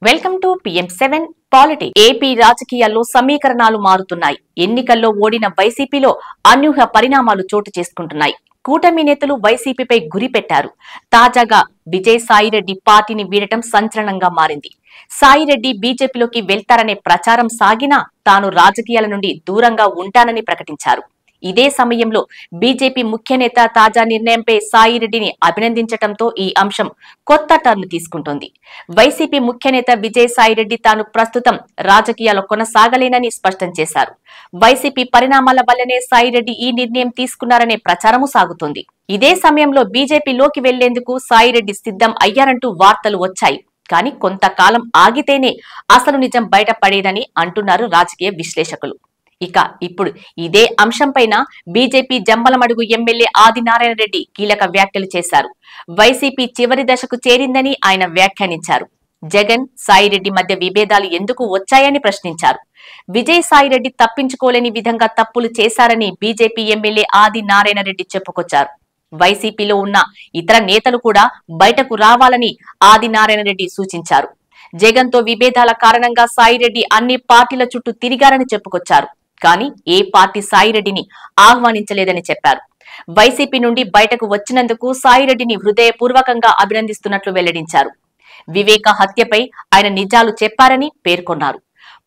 Welcome to PM7 politics. AP రాజకీయాల్లో సమీకరణాలు మారుతున్నాయి. ఎన్నికల్లో ఓడిన వైసీపీలో అనూహ్య పరిణామాలు చోటు చేసుకుంటున్నాయి. కూటమి నేతలు వైసీపీపై గురి పెట్టారు. తాజాగా విజయసాయిరెడ్డి పార్టీని వీడటం సంచలనంగా మారింది. సాయిరెడ్డి బీజేపీలోకి వెళ్తారనే ప్రచారం సాగినా తాను రాజకీయాల నుండి దూరంగా ఉంటానని ప్రకటించారు. ఇదే సమయంలో బీజేపీ ముఖ్య నేత తాజా నిర్ణయంపై సాయిరెడ్డిని అభినందించడంతో ఈ అంశం కొత్త టర్న్ తీసుకుంటోంది. వైసీపీ ముఖ్య నేత విజయసాయిరెడ్డి తాను ప్రస్తుతం రాజకీయాల్లో కొనసాగలేనని స్పష్టం చేశారు. వైసీపీ పరిణామాల వల్లనే సాయిరెడ్డి ఈ నిర్ణయం తీసుకున్నారనే ప్రచారము సాగుతోంది. ఇదే సమయంలో బీజేపీలోకి వెళ్లేందుకు సాయిరెడ్డి సిద్ధం అయ్యారంటూ వార్తలు వచ్చాయి. కానీ కొంతకాలం ఆగితేనే అసలు నిజం బయటపడేదని అంటున్నారు రాజకీయ విశ్లేషకులు. ఇప్పుడు ఇదే అంశంపైన బీజేపీ జమ్మలమడుగు ఎమ్మెల్యే ఆదినారాయణ రెడ్డి కీలక వ్యాఖ్యలు చేశారు. వైసీపీ చివరి దశకు చేరిందని ఆయన వ్యాఖ్యానించారు. జగన్ సాయిరెడ్డి మధ్య విభేదాలు ఎందుకు వచ్చాయని ప్రశ్నించారు. విజయసాయిరెడ్డి తప్పించుకోలేని విధంగా తప్పులు చేశారని బీజేపీ ఎమ్మెల్యే ఆదినారాయణ రెడ్డి చెప్పుకొచ్చారు. వైసీపీలో ఉన్న ఇతర నేతలు కూడా బయటకు రావాలని ఆదినారాయణ రెడ్డి సూచించారు. జగన్ తో విభేదాల కారణంగా సాయిరెడ్డి అన్ని పార్టీల చుట్టూ తిరిగారని చెప్పుకొచ్చారు. కానీ ఏ పార్టీ సాయిరెడ్డిని ఆహ్వానించలేదని చెప్పారు. వైసీపీ నుండి బయటకు వచ్చినందుకు సాయిరెడ్డిని హృదయపూర్వకంగా అభినందిస్తున్నట్లు వెల్లడించారు. వివేక హత్యపై ఆయన నిజాలు చెప్పారని పేర్కొన్నారు.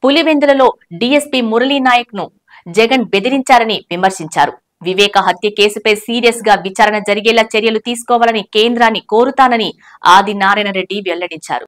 పులివెందులలో డీఎస్పీ మురళీనాయక్ ను జగన్ బెదిరించారని విమర్శించారు. వివేక హత్య కేసుపై సీరియస్ గా విచారణ జరిగేలా చర్యలు తీసుకోవాలని కేంద్రాన్ని కోరుతానని ఆదినారాయణ రెడ్డి వెల్లడించారు.